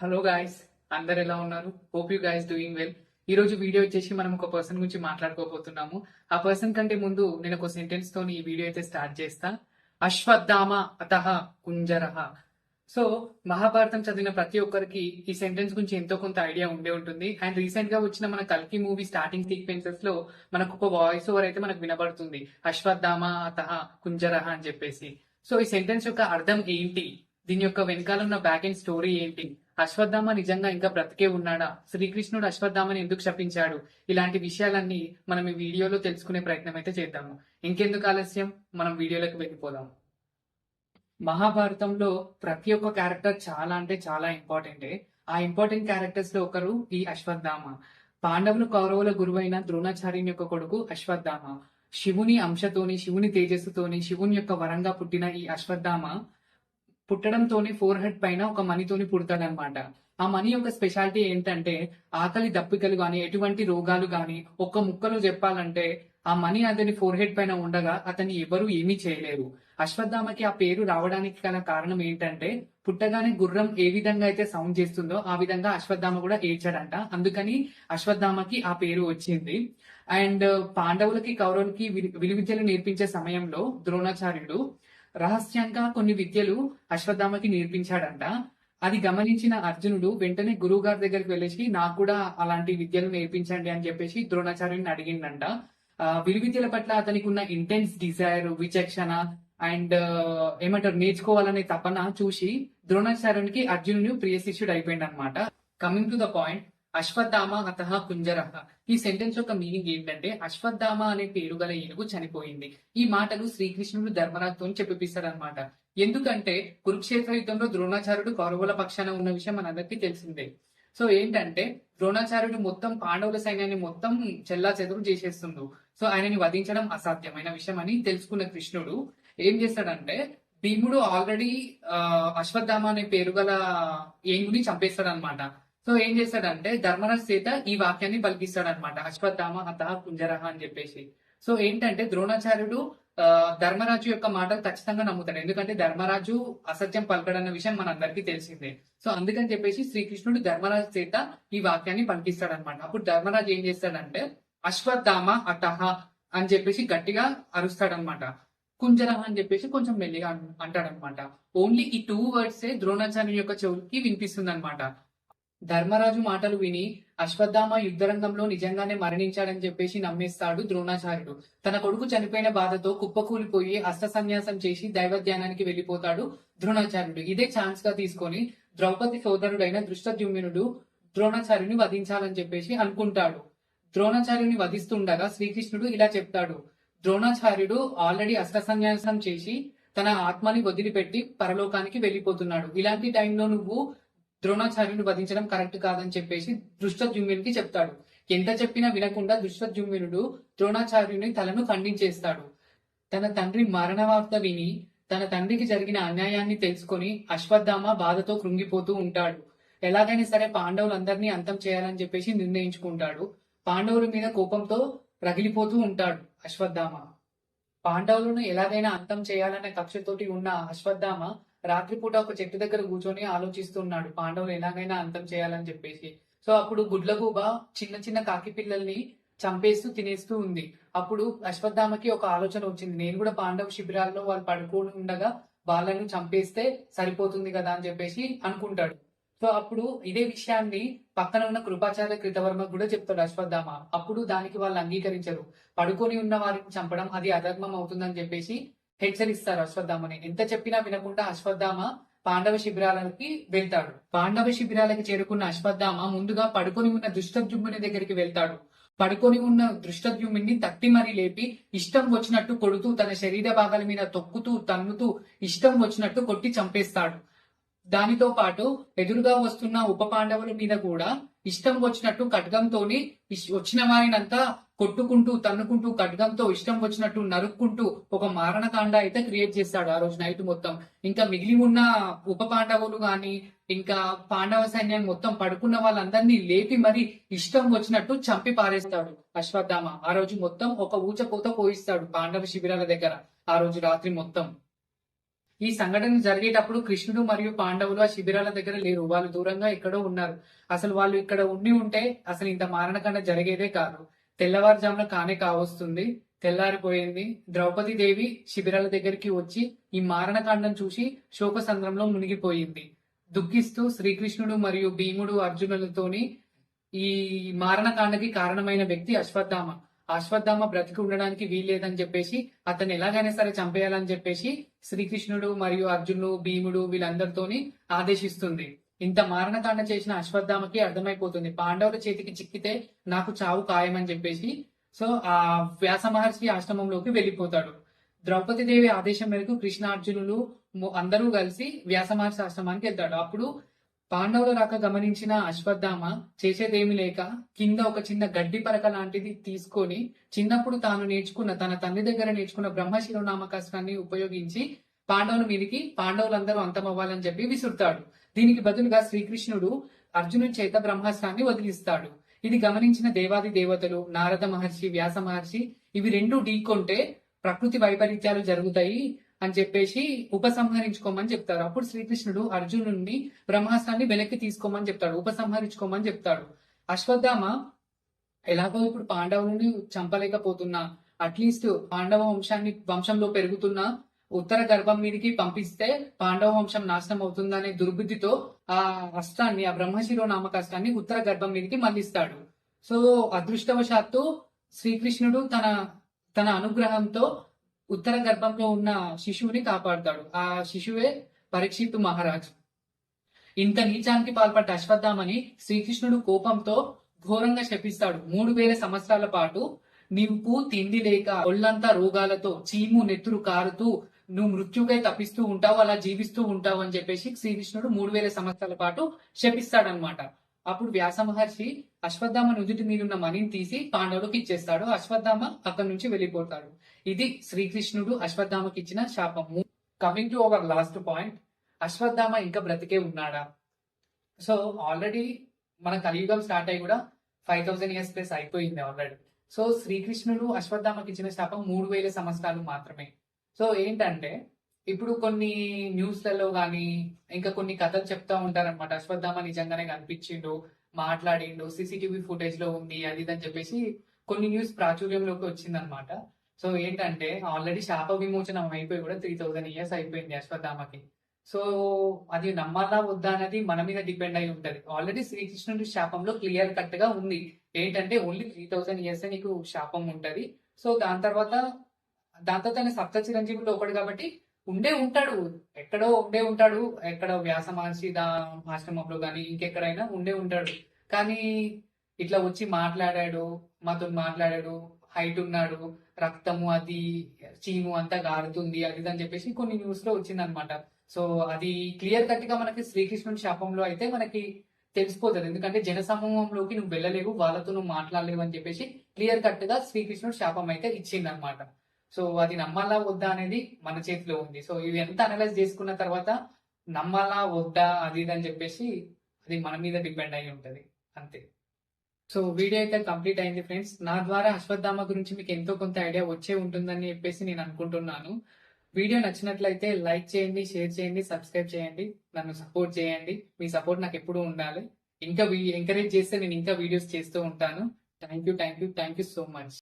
Hello guys, అందరు ఎలా ఉన్నారు? Hope you guys doing well. ఈ రోజు వీడియో వచ్చేసి మనం ఒక పర్సన్ గురించి మాట్లాడుకోబోతున్నాము. ఆ పర్సన్ కంటే ముందు నేను ఒక సెంటెన్స్ తోని ఈ వీడియో అయితే స్టార్ట్ చేస్తా. అశ్వత్థామ అతః కుంజరః. సో మహాభారతం చదివిన ప్రతి ఒక్కరికి ఈ సెంటెన్స్ గురించి ఎంతో కొంత ఐడియా ఉండే ఉంటుంది. అండ్ రీసెంట్ గా వచ్చిన మన కల్కి మూవీ స్టార్టింగ్ సీక్వెన్సెస్ లో మనకు ఒక వాయిస్ ఓవర్ అయితే మనకు వినబడుతుంది, అశ్వత్థామ అతః కుంజరః అని చెప్పేసి. సో ఈ సెంటెన్స్ యొక్క అర్థం ఏంటి, దీని యొక్క వెనకాల ఉన్న బ్యాక్ ఎండ్ స్టోరీ ఏంటి, అశ్వత్థామ నిజంగా ఇంకా బ్రతికే ఉన్నాడా, శ్రీకృష్ణుడు అశ్వత్థామని ఎందుకు శపించాడు, ఇలాంటి విషయాలన్నీ మనం ఈ వీడియోలో తెలుసుకునే ప్రయత్నం అయితే చేద్దాము. ఇంకెందుకు ఆలస్యం, మనం వీడియోలోకి వెళ్ళిపోదాం. మహాభారతంలో ప్రతి ఒక్క క్యారెక్టర్ చాలా అంటే చాలా ఇంపార్టెంటే. ఆ ఇంపార్టెంట్ క్యారెక్టర్స్ లో ఒకరు ఈ అశ్వత్థామ. పాండవులు కౌరవుల గురువైన ద్రోణాచార్యుని యొక్క కొడుకు అశ్వత్థామ. శివుని అంశతోని, శివుని తేజస్సుతోని, శివుని యొక్క వరంగా పుట్టిన ఈ అశ్వత్థామ పుట్టడంతోనే ఫోర్ హెడ్ పైన ఒక మణితోని పుడతాడనమాట. ఆ మణి యొక్క స్పెషాలిటీ ఏంటంటే, ఆకలి దప్పికలు గాని, ఎటువంటి రోగాలు గాని ఒక్క ముక్కలో చెప్పాలంటే ఆ మణి అతని ఫోర్ హెడ్ పైన ఉండగా అతన్ని ఎవరు ఏమీ చేయలేరు. అశ్వత్థామకి ఆ పేరు రావడానికి గల కారణం ఏంటంటే, పుట్టగానే గుర్రం ఏ విధంగా అయితే సౌండ్ చేస్తుందో ఆ విధంగా అశ్వత్థామ కూడా ఏడ్చాడంట. అందుకని అశ్వత్థామకి ఆ పేరు వచ్చింది. అండ్ పాండవులకి కౌరవులకి విలువిద్యలు నేర్పించే సమయంలో ద్రోణాచార్యుడు రహస్యంగా కొన్ని విద్యలు అశ్వత్థామకి నేర్పించాడంట. అది గమనించిన అర్జునుడు వెంటనే గురువు గారి దగ్గరికి వెళ్ళేసి నాకు కూడా అలాంటి విద్యలు నేర్పించండి అని చెప్పేసి ద్రోణాచార్యుని అడిగిండంట. విలువిద్యల పట్ల అతనికి ఉన్న ఇంటెన్స్ డిజైర్, విచక్షణ అండ్ ఏమంటారు నేర్చుకోవాలనే తపన చూసి ద్రోణాచార్యునికి అర్జునుడు ప్రియ శిష్యుడు అయిపోయింది అనమాట. Coming to the point, Ashwatthama అతః కుంజరః. ఈ సెంటెన్స్ యొక్క మీనింగ్ ఏంటంటే, అశ్వత్థామ అనే పేరు గల ఏనుగు చనిపోయింది. ఈ మాటలు శ్రీకృష్ణుడు ధర్మరాజుతో చెప్పిస్తాడు అనమాట. ఎందుకంటే కురుక్షేత్ర యుద్ధంలో ద్రోణాచార్యుడు కౌరవుల పక్షాన ఉన్న విషయం మనందరికీ తెలిసిందే. సో ఏంటంటే ద్రోణాచార్యుడు మొత్తం పాండవుల సైన్యాన్ని మొత్తం చెల్లా చెదురు చేసేస్తుండు. సో ఆయనని వధించడం అసాధ్యమైన విషయం అని తెలుసుకున్న కృష్ణుడు ఏం చేస్తాడంటే, భీముడు ఆల్రెడీ అశ్వత్థామ అనే పేరు గల ఏనుగుని చంపేస్తాడు అనమాట. సో ఏం చేస్తాడంటే ధర్మరాజు చేత ఈ వాక్యాన్ని పలికిస్తాడు అనమాట, అశ్వత్థామ అతః కుంజరః అని చెప్పేసి. సో ఏంటంటే ద్రోణాచార్యుడు ధర్మరాజు యొక్క మాటలు ఖచ్చితంగా నమ్ముతాడు. ఎందుకంటే ధర్మరాజు అసత్యం పలకడన్న విషయం మనందరికీ తెలిసిందే. సో అందుకని చెప్పేసి శ్రీకృష్ణుడు ధర్మరాజు చేత ఈ వాక్యాన్ని పలికిస్తాడు అనమాట. అప్పుడు ధర్మరాజు ఏం చేస్తాడంటే అశ్వత్థామ అతః అని చెప్పేసి గట్టిగా అరుస్తాడనమాట. కుంజరః అని చెప్పేసి కొంచెం మెల్లిగా అంటాడనమాట. ఓన్లీ ఈ 2 వర్డ్స్ ద్రోణాచార్యుని యొక్క చెవులకి వినిపిస్తుంది అనమాట. ధర్మరాజు మాటలు విని అశ్వత్థామ యుద్ధరంగంలో నిజంగానే మరణించాడని చెప్పేసి నమ్మేస్తాడు ద్రోణాచార్యుడు. తన కొడుకు చనిపోయిన బాధతో కుప్పకూలిపోయి అస్త్ర సన్యాసం చేసి దైవ ధ్యానానికి వెళ్లిపోతాడు ద్రోణాచార్యుడు. ఇదే ఛాన్స్ గా తీసుకొని ద్రౌపది సోదరుడైన దృష్టద్యుమ్నుడు ద్రోణాచార్యుని వధించాలని చెప్పేసి అనుకుంటాడు. ద్రోణాచార్యుని వధిస్తుండగా శ్రీకృష్ణుడు ఇలా చెప్తాడు, ద్రోణాచార్యుడు ఆల్రెడీ అస్త్ర సన్యాసం చేసి తన ఆత్మని వదిలిపెట్టి పరలోకానికి వెళ్లిపోతున్నాడు. ఇలాంటి టైంలో నువ్వు ద్రోణాచార్యుని వధించడం కరెక్ట్ కాదని చెప్పేసి దృష్టద్యుమ్నుడికి చెప్తాడు. ఎంత చెప్పినా వినకుండా దృష్టద్యుమ్నుడు ద్రోణాచార్యుని తలను ఖండించేస్తాడు. తన తండ్రి మరణ వార్త విని తన తండ్రికి జరిగిన అన్యాయాన్ని తెలుసుకొని అశ్వత్థామ బాధతో కృంగిపోతూ ఉంటాడు. ఎలాగైనా సరే పాండవులందరినీ అంతం చేయాలని చెప్పేసి నిర్ణయించుకుంటాడు. పాండవుల మీద కోపంతో రగిలిపోతూ ఉంటాడు అశ్వత్థామ. పాండవులను ఎలాగైనా అంతం చేయాలనే కక్షతోటి ఉన్న అశ్వత్థామ రాత్రిపూట ఒక చెట్టు దగ్గర కూర్చొని ఆలోచిస్తున్నాడు పాండవులు ఎలాగైనా అంతం చేయాలని చెప్పేసి. సో అప్పుడు గుడ్లగూబ చిన్న చిన్న కాకి పిల్లల్ని చంపేస్తూ తినేస్తూ ఉంది. అప్పుడు అశ్వత్థామకి ఒక ఆలోచన వచ్చింది, నేను కూడా పాండవ శిబిరాల్లో వాళ్ళు పడుకొని ఉండగా వాళ్ళను చంపేస్తే సరిపోతుంది కదా అని చెప్పేసి అనుకుంటాడు. సో అప్పుడు ఇదే విషయాన్ని పక్కన ఉన్న కృపాచార్య కృతవర్మ కూడా చెప్తాడు అశ్వత్థామ. అప్పుడు దానికి వాళ్ళు అంగీకరించరు. పడుకొని ఉన్న వారిని చంపడం అది అధర్మం అవుతుందని చెప్పేసి హెచ్చరిస్తారు అశ్వత్థామని. ఎంత చెప్పినా వినకుండా అశ్వత్థామ పాండవ శిబిరాలకి వెళ్తాడు. పాండవ శిబిరాలకి చేరుకున్న అశ్వత్థామ ముందుగా పడుకొని ఉన్న దృష్టద్యుమ్నుని దగ్గరికి వెళ్తాడు. పడుకొని ఉన్న దృష్టద్యుమ్నుని తట్టి మరీ లేపి ఇష్టం వచ్చినట్టు కొడుతూ తన శరీర భాగాల మీద తొక్కుతూ తన్నుతూ ఇష్టం వచ్చినట్టు కొట్టి చంపేస్తాడు. దానితో పాటు ఎదురుగా వస్తున్న ఉప పాండవుల మీద కూడా ఇష్టం వచ్చినట్టు ఖడ్గంతోని వచ్చిన వారినంతా కొట్టుకుంటూ తన్నుకుంటూ ఖడ్గంతో ఇష్టం వచ్చినట్టు నరుక్కుంటూ ఒక మారణకాండ అయితే క్రియేట్ చేస్తాడు ఆ రోజు నైట్ మొత్తం. ఇంకా మిగిలి ఉన్న ఉప పాండవులు గాని ఇంకా పాండవ సైన్యాన్ని మొత్తం పడుకున్న వాళ్ళందరినీ లేపి మరి ఇష్టం వచ్చినట్టు చంపి పారేస్తాడు అశ్వత్థామ. ఆ రోజు మొత్తం ఒక ఊచకోత పోయిస్తాడు పాండవ శిబిరాల దగ్గర ఆ రోజు రాత్రి మొత్తం. ఈ సంఘటన జరిగేటప్పుడు కృష్ణుడు మరియు పాండవులు ఆ శిబిరాల దగ్గర లేరు. వాళ్ళు దూరంగా ఎక్కడో ఉన్నారు. అసలు వాళ్ళు ఇక్కడ ఉండి ఉంటే అసలు ఇంత మారణకాండ జరిగేదే కాదు. తెల్లవారుజామున కానే కావస్తుంది. తెల్లారిపోయింది. ద్రౌపది దేవి శిబిరాల దగ్గరికి వచ్చి ఈ మారణకాండం చూసి శోకసంద్రంలో మునిగిపోయింది. దుఃఖిస్తూ శ్రీకృష్ణుడు మరియు భీముడు అర్జునులతోని ఈ మారణకాండకి కారణమైన వ్యక్తి అశ్వత్థామ. అశ్వత్థామ బ్రతికి ఉండడానికి వీల్లేదని చెప్పేసి అతన్ని ఎలాగైనా సరే చంపేయాలని చెప్పేసి శ్రీకృష్ణుడు మరియు అర్జునుడు భీముడు వీళ్ళందరితోని ఆదేశిస్తుంది. ఇంత మారణకాండ చేసిన అశ్వత్థామకి అర్థమైపోతుంది పాండవుల చేతికి చిక్కితే నాకు చావు ఖాయమని చెప్పేసి. సో ఆ వ్యాస మహర్షి ఆశ్రమంలోకి వెళ్ళిపోతాడు. ద్రౌపది దేవి ఆదేశం మేరకు కృష్ణార్జునులు అందరూ కలిసి వ్యాస మహర్షి ఆశ్రమానికి వెళ్తాడు. అప్పుడు పాండవుల రాక గమనించిన అశ్వత్థామ చేసేదేమి లేక కింద ఒక చిన్న గడ్డి పరక లాంటిది తీసుకొని చిన్నప్పుడు తాను నేర్చుకున్న తన తండ్రి దగ్గర నేర్చుకున్న బ్రహ్మశిరోనామకాస్త్రాన్ని ఉపయోగించి పాండవుల మీదకి పాండవులందరూ అంతమవ్వాలని చెప్పి విసురుతాడు. దీనికి బదులుగా శ్రీకృష్ణుడు అర్జునుడి చేత బ్రహ్మాస్త్రాన్ని వదిలిస్తాడు. ఇది గమనించిన దేవాది దేవతలు నారద మహర్షి వ్యాస మహర్షి ఇవి రెండు ఢీకొంటే ప్రకృతి వైపరీత్యాలు జరుగుతాయి అని చెప్పేసి ఉపసంహరించుకోమని చెప్తారు. అప్పుడు శ్రీకృష్ణుడు అర్జునుడిని బ్రహ్మాస్త్రాన్ని వెనక్కి తీసుకోమని చెప్తాడు, ఉపసంహరించుకోమని చెప్తాడు. అశ్వత్థామ ఎలాగో ఇప్పుడు పాండవులని చంపలేకపోతున్నా అట్లీస్ట్ పాండవ వంశంలో పెరుగుతున్న ఉత్తర గర్భం మీదకి పంపిస్తే పాండవ వంశం నాశనం అవుతుందనే దుర్బుద్ధితో ఆ అస్త్రాన్ని ఆ బ్రహ్మశిరో నామకాస్త్రాన్ని ఉత్తర గర్భం మీదకి మళ్లిస్తాడు. సో అదృష్టవశాత్తు శ్రీకృష్ణుడు తన తన అనుగ్రహంతో ఉత్తర గర్భంలో ఉన్న శిశువుని కాపాడుతాడు. ఆ శిశువే పరీక్షిత్తు మహారాజ్. ఇంత నీచానికి పాల్పడ్డ అశ్వత్థామని శ్రీకృష్ణుడు కోపంతో ఘోరంగా శపిస్తాడు. 3000 సంవత్సరాల పాటు నీవు తిండి లేక ఒళ్ళంతా రోగాలతో చీము నెత్తురు కారుతూ నువ్వు మృత్యుకై తప్పిస్తూ ఉంటావు, అలా జీవిస్తూ ఉంటావు అని చెప్పేసి శ్రీకృష్ణుడు 3000 సంవత్సరాల పాటు శపిస్తాడనమాట. అప్పుడు వ్యాస మహర్షి అశ్వత్థామ నుదుటి మీదున్న మణిని తీసి పాండవులకు ఇచ్చేస్తాడు. అశ్వత్థామ అక్కడి నుంచి వెళ్ళిపోతాడు. ఇది శ్రీకృష్ణుడు అశ్వత్థామకి ఇచ్చిన శాపము. Coming to our last point, Ashwatthama ఇంకా బ్రతికే ఉన్నాడా? సో ఆల్రెడీ మన కలియుగం స్టార్ట్ అయ్యి కూడా 5000 ఇయర్స్ ప్లస్ అయిపోయింది ఆల్రెడీ. సో శ్రీకృష్ణుడు అశ్వత్థామకి ఇచ్చిన శాపం 3000 సంవత్సరాలు మాత్రమే. సో ఏంటంటే ఇప్పుడు కొన్ని న్యూస్లలో కానీ ఇంకా కొన్ని కథలు చెప్తా ఉంటారనమాట, అశ్వత్థామ నిజంగానే కనిపించిండు, మాట్లాడిండు, సీసీటీవీ ఫుటేజ్ లో ఉంది అది అని చెప్పేసి కొన్ని న్యూస్ ప్రాచుర్యంలోకి వచ్చిందనమాట. సో ఏంటంటే ఆల్రెడీ శాప విమోచనం అయిపోయి కూడా 3000 ఇయర్స్ అయిపోయింది అశ్వత్థామకి. సో అది నమ్మాలా వద్దా అనేది మన మీద డిపెండ్ అయి ఉంటది. ఆల్రెడీ శ్రీకృష్ణుడి శాపంలో క్లియర్ కట్ గా ఉంది ఏంటంటే ఓన్లీ 3000 ఇయర్స్ నీకు శాపం ఉంటది. సో దాంతో తన సప్త చిరంజీవుల్లో ఒకడు కాబట్టి ఎక్కడో ఉండే ఉంటాడు, ఎక్కడ వ్యాస మహర్షి ఆశ్రమంలో కానీ ఇంకెక్కడైనా ఉండే ఉంటాడు. కానీ ఇట్లా వచ్చి మాతో మాట్లాడాడు, హైట్ ఉన్నాడు, రక్తము అది చీము అంతా గారుతుంది అది అని చెప్పేసి కొన్ని న్యూస్ లో వచ్చిందనమాట. సో అది క్లియర్ కట్ గా మనకి శ్రీకృష్ణుడి శాపంలో అయితే మనకి తెలిసిపోతుంది. ఎందుకంటే జనసమూహంలోకి నువ్వు వెళ్ళలేవు, వాళ్ళతో నువ్వు మాట్లాడలేవు అని చెప్పేసి క్లియర్ కట్ గా శ్రీకృష్ణుడు శాపం అయితే ఇచ్చిందనమాట. సో అది నమ్మాలా వద్దా అనేది మన చేతిలో ఉంది. సో ఇవి ఎంత అనలైజ్ చేసుకున్న తర్వాత నమ్మాలా వద్దా అది అని చెప్పేసి అది మన మీద డిపెండ్ అయి ఉంటది అంతే. సో వీడియో అయితే కంప్లీట్ అయింది ఫ్రెండ్స్. నా ద్వారా అశ్వత్థామ గురించి మీకు ఎంతో కొంత ఐడియా వచ్చే ఉంటుందని చెప్పేసి నేను అనుకుంటున్నాను. వీడియో నచ్చినట్లయితే లైక్ చేయండి, షేర్ చేయండి, సబ్స్క్రైబ్ చేయండి, నన్ను సపోర్ట్ చేయండి. మీ సపోర్ట్ నాకు ఎప్పుడూ ఉండాలి. ఇంకా ఎంకరేజ్ చేస్తే నేను ఇంకా వీడియోస్ చేస్తూ ఉంటాను. Thank you so much.